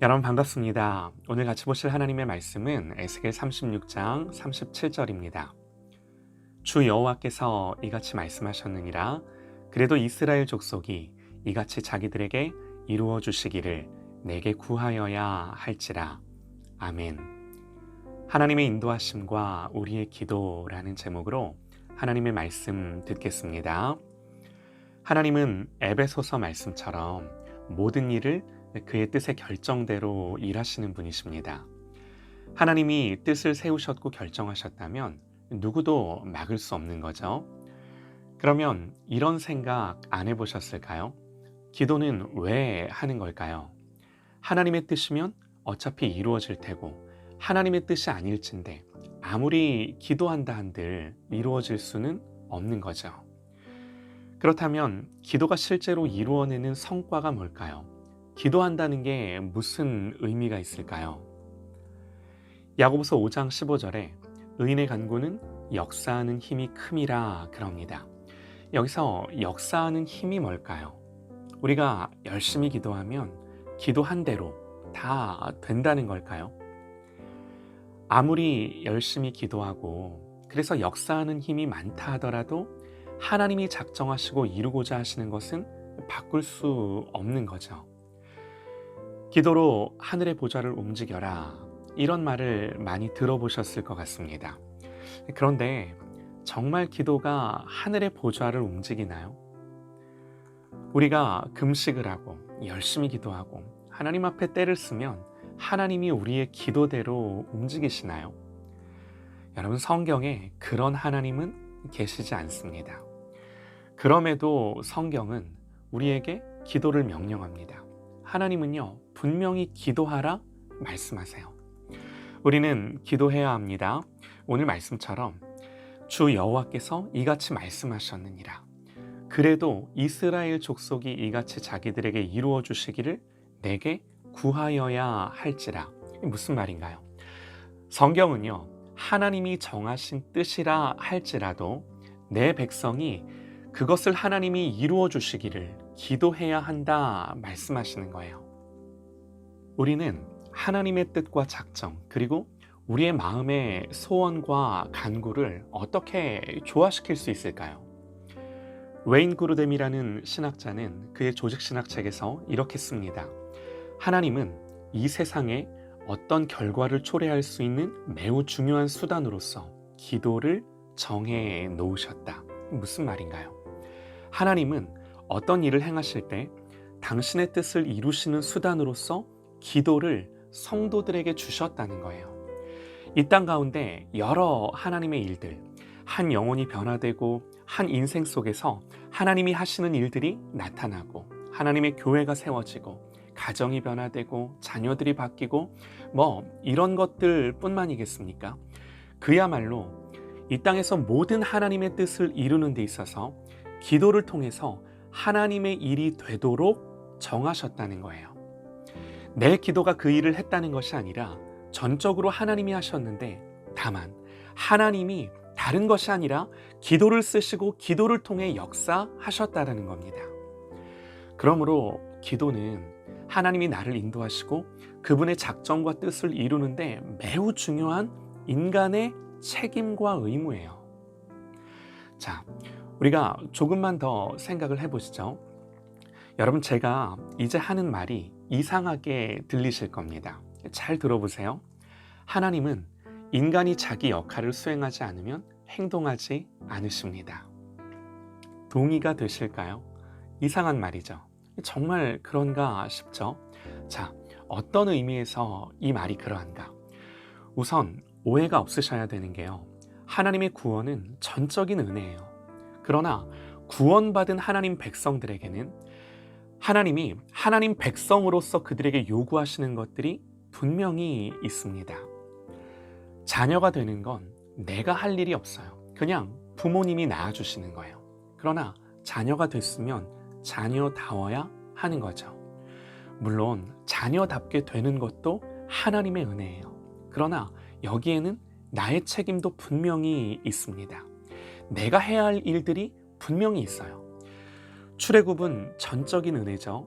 여러분 반갑습니다. 오늘 같이 보실 하나님의 말씀은 에스겔 36장 37절입니다. 주 여호와께서 이같이 말씀하셨느니라. 그래도 이스라엘 족속이 이같이 자기들에게 이루어 주시기를 내게 구하여야 할지라. 아멘. 하나님의 인도하심과 우리의 기도라는 제목으로 하나님의 말씀 듣겠습니다. 하나님은 에베소서 말씀처럼 모든 일을 그의 뜻의 결정대로 일하시는 분이십니다. 하나님이 뜻을 세우셨고 결정하셨다면 누구도 막을 수 없는 거죠. 그러면 이런 생각 안 해보셨을까요? 기도는 왜 하는 걸까요? 하나님의 뜻이면 어차피 이루어질 테고 하나님의 뜻이 아닐진데 아무리 기도한다 한들 이루어질 수는 없는 거죠. 그렇다면 기도가 실제로 이루어내는 성과가 뭘까요? 기도한다는 게 무슨 의미가 있을까요? 야고보서 5장 15절에 의인의 간구는 역사하는 힘이 큼이라 그럽니다. 여기서 역사하는 힘이 뭘까요? 우리가 열심히 기도하면 기도한 대로 다 된다는 걸까요? 아무리 열심히 기도하고 그래서 역사하는 힘이 많다 하더라도 하나님이 작정하시고 이루고자 하시는 것은 바꿀 수 없는 거죠. 기도로 하늘의 보좌를 움직여라, 이런 말을 많이 들어보셨을 것 같습니다. 그런데 정말 기도가 하늘의 보좌를 움직이나요? 우리가 금식을 하고 열심히 기도하고 하나님 앞에 때를 쓰면 하나님이 우리의 기도대로 움직이시나요? 여러분, 성경에 그런 하나님은 계시지 않습니다. 그럼에도 성경은 우리에게 기도를 명령합니다. 하나님은요, 분명히 기도하라 말씀하세요. 우리는 기도해야 합니다. 오늘 말씀처럼 주 여호와께서 이같이 말씀하셨느니라. 그래도 이스라엘 족속이 이같이 자기들에게 이루어 주시기를 내게 구하여야 할지라. 무슨 말인가요? 성경은요, 하나님이 정하신 뜻이라 할지라도 내 백성이 그것을 하나님이 이루어 주시기를 기도해야 한다 말씀하시는 거예요. 우리는 하나님의 뜻과 작정, 그리고 우리의 마음의 소원과 간구를 어떻게 조화시킬 수 있을까요? 웨인 구르뎀이라는 신학자는 그의 조직신학책에서 이렇게 씁니다. 하나님은 이 세상에 어떤 결과를 초래할 수 있는 매우 중요한 수단으로서 기도를 정해 놓으셨다. 무슨 말인가요? 하나님은 어떤 일을 행하실 때 당신의 뜻을 이루시는 수단으로서 기도를 성도들에게 주셨다는 거예요. 이 땅 가운데 여러 하나님의 일들, 한 영혼이 변화되고 한 인생 속에서 하나님이 하시는 일들이 나타나고 하나님의 교회가 세워지고 가정이 변화되고 자녀들이 바뀌고 이런 것들 뿐만이겠습니까? 그야말로 이 땅에서 모든 하나님의 뜻을 이루는 데 있어서 기도를 통해서 하나님의 일이 되도록 정하셨다는 거예요. 내 기도가 그 일을 했다는 것이 아니라 전적으로 하나님이 하셨는데, 다만 하나님이 다른 것이 아니라 기도를 쓰시고 기도를 통해 역사하셨다는 겁니다. 그러므로 기도는 하나님이 나를 인도하시고 그분의 작정과 뜻을 이루는데 매우 중요한 인간의 책임과 의무예요. 자, 우리가 조금만 더 생각을 해보시죠. 여러분, 제가 이제 하는 말이 이상하게 들리실 겁니다. 잘 들어보세요. 하나님은 인간이 자기 역할을 수행하지 않으면 행동하지 않으십니다. 동의가 되실까요? 이상한 말이죠. 정말 그런가 싶죠? 자, 어떤 의미에서 이 말이 그러한가? 우선 오해가 없으셔야 되는 게요, 하나님의 구원은 전적인 은혜예요. 그러나 구원받은 하나님 백성들에게는 하나님이 하나님 백성으로서 그들에게 요구하시는 것들이 분명히 있습니다. 자녀가 되는 건 내가 할 일이 없어요. 그냥 부모님이 낳아주시는 거예요. 그러나 자녀가 됐으면 자녀다워야 하는 거죠. 물론 자녀답게 되는 것도 하나님의 은혜예요. 그러나 여기에는 나의 책임도 분명히 있습니다. 내가 해야 할 일들이 분명히 있어요. 출애굽은 전적인 은혜죠.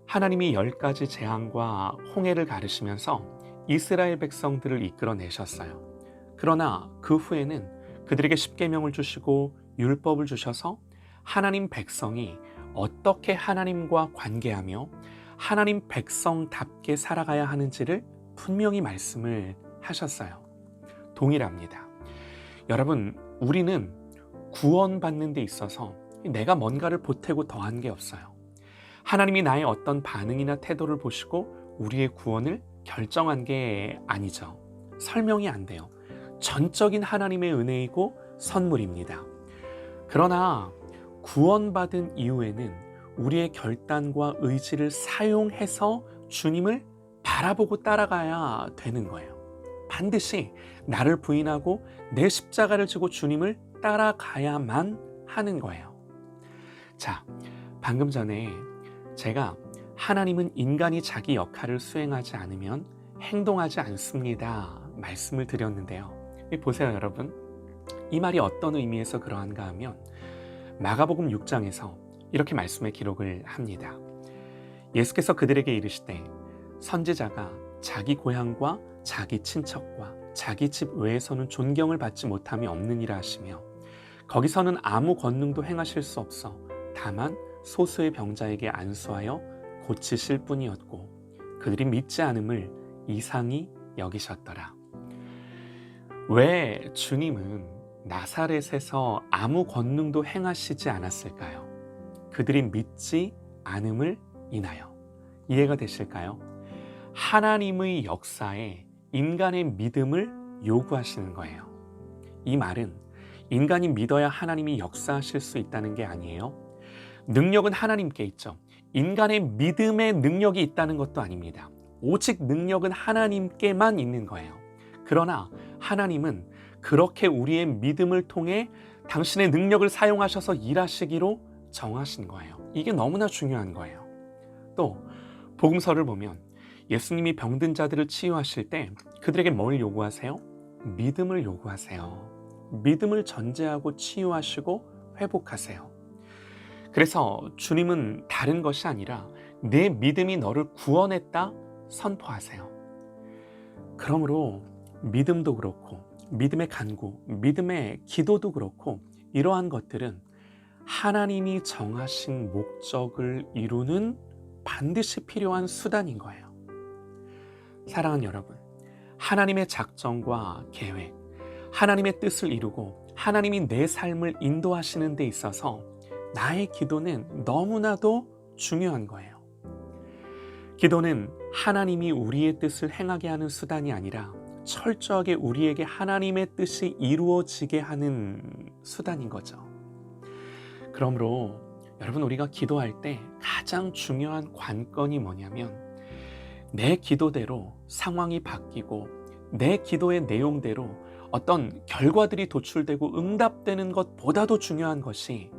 하나님이 10가지 재앙과 홍해를 가르시면서 이스라엘 백성들을 이끌어내셨어요. 그러나 그 후에는 그들에게 십계명을 주시고 율법을 주셔서 하나님 백성이 어떻게 하나님과 관계하며 하나님 백성답게 살아가야 하는지를 분명히 말씀을 하셨어요. 동일합니다. 여러분, 우리는 구원받는 데 있어서 내가 뭔가를 보태고 더한 게 없어요. 하나님이 나의 어떤 반응이나 태도를 보시고 우리의 구원을 결정한 게 아니죠. 설명이 안 돼요. 전적인 하나님의 은혜이고 선물입니다. 그러나 구원받은 이후에는 우리의 결단과 의지를 사용해서 주님을 바라보고 따라가야 되는 거예요. 반드시 나를 부인하고 내 십자가를 지고 주님을 따라가야만 하는 거예요. 자, 방금 전에 제가 하나님은 인간이 자기 역할을 수행하지 않으면 행동하지 않습니다 말씀을 드렸는데요. 보세요, 여러분. 이 말이 어떤 의미에서 그러한가 하면 마가복음 6장에서 이렇게 말씀의 기록을 합니다. 예수께서 그들에게 이르시되 선지자가 자기 고향과 자기 친척과 자기 집 외에서는 존경을 받지 못함이 없느니라 하시며 거기서는 아무 권능도 행하실 수 없어 다만 소수의 병자에게 안수하여 고치실 뿐이었고 그들이 믿지 않음을 이상히 여기셨더라. 왜 주님은 나사렛에서 아무 권능도 행하시지 않았을까요? 그들이 믿지 않음을 인하여. 이해가 되실까요? 하나님의 역사에 인간의 믿음을 요구하시는 거예요. 이 말은 인간이 믿어야 하나님이 역사하실 수 있다는 게 아니에요. 능력은 하나님께 있죠. 인간의 믿음의 능력이 있다는 것도 아닙니다. 오직 능력은 하나님께만 있는 거예요. 그러나 하나님은 그렇게 우리의 믿음을 통해 당신의 능력을 사용하셔서 일하시기로 정하신 거예요. 이게 너무나 중요한 거예요. 또 복음서를 보면 예수님이 병든 자들을 치유하실 때 그들에게 뭘 요구하세요? 믿음을 요구하세요. 믿음을 전제하고 치유하시고 회복하세요. 그래서 주님은 다른 것이 아니라 내 믿음이 너를 구원했다 선포하세요. 그러므로 믿음도 그렇고 믿음의 간구, 믿음의 기도도 그렇고 이러한 것들은 하나님이 정하신 목적을 이루는 반드시 필요한 수단인 거예요. 사랑하는 여러분, 하나님의 작정과 계획, 하나님의 뜻을 이루고 하나님이 내 삶을 인도하시는 데 있어서 나의 기도는 너무나도 중요한 거예요. 기도는 하나님이 우리의 뜻을 행하게 하는 수단이 아니라 철저하게 우리에게 하나님의 뜻이 이루어지게 하는 수단인 거죠. 그러므로 여러분, 우리가 기도할 때 가장 중요한 관건이 뭐냐면 내 기도대로 상황이 바뀌고 내 기도의 내용대로 어떤 결과들이 도출되고 응답되는 것보다도 중요한 것이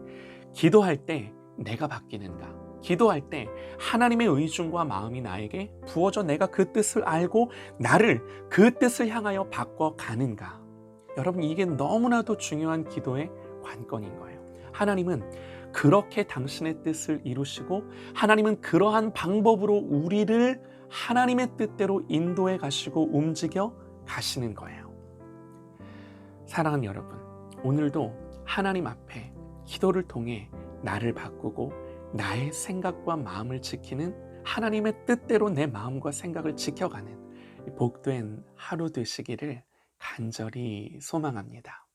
기도할 때 내가 바뀌는가, 기도할 때 하나님의 의중과 마음이 나에게 부어져 내가 그 뜻을 알고 나를 그 뜻을 향하여 바꿔가는가. 여러분, 이게 너무나도 중요한 기도의 관건인 거예요. 하나님은 그렇게 당신의 뜻을 이루시고 하나님은 그러한 방법으로 우리를 하나님의 뜻대로 인도해 가시고 움직여 가시는 거예요. 사랑하는 여러분, 오늘도 하나님 앞에 기도를 통해 나를 바꾸고 나의 생각과 마음을 지키는 하나님의 뜻대로 내 마음과 생각을 지켜가는 복된 하루 되시기를 간절히 소망합니다.